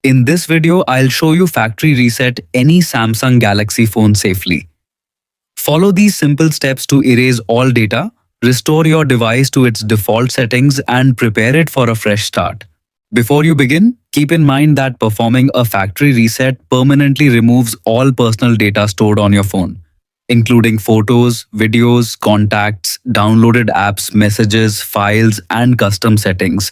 In this video, I'll show you factory reset any Samsung Galaxy phone safely. Follow these simple steps to erase all data, restore your device to its default settings, and prepare it for a fresh start. Before you begin, keep in mind that performing a factory reset permanently removes all personal data stored on your phone, including photos, videos, contacts, downloaded apps, messages, files, and custom settings.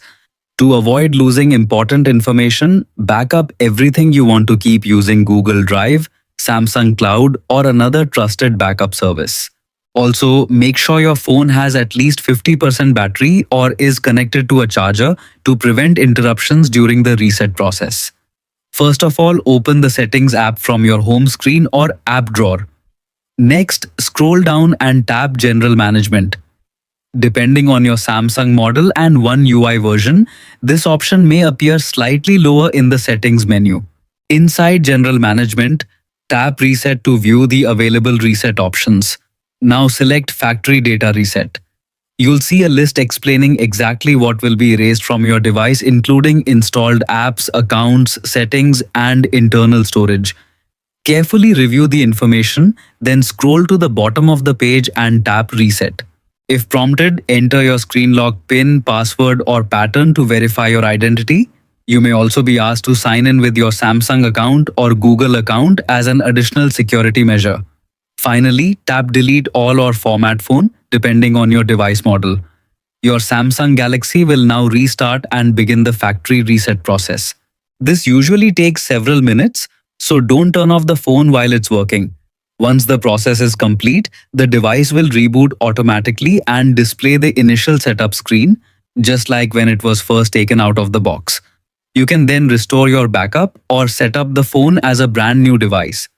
To avoid losing important information, back up everything you want to keep using Google Drive, Samsung Cloud, or another trusted backup service. Also, make sure your phone has at least 50% battery or is connected to a charger to prevent interruptions during the reset process. First of all, open the Settings app from your home screen or app drawer. Next, scroll down and tap General Management. Depending on your Samsung model and One UI version, this option may appear slightly lower in the settings menu. Inside General Management, tap Reset to view the available reset options. Now select Factory Data Reset. You'll see a list explaining exactly what will be erased from your device, including installed apps, accounts, settings, and internal storage. Carefully review the information, then scroll to the bottom of the page and tap Reset. If prompted, enter your screen lock PIN, password, or pattern to verify your identity. You may also be asked to sign in with your Samsung account or Google account as an additional security measure. Finally, tap Delete All or Format Phone, depending on your device model. Your Samsung Galaxy will now restart and begin the factory reset process. This usually takes several minutes, so don't turn off the phone while it's working. Once the process is complete, the device will reboot automatically and display the initial setup screen, just like when it was first taken out of the box. You can then restore your backup or set up the phone as a brand new device.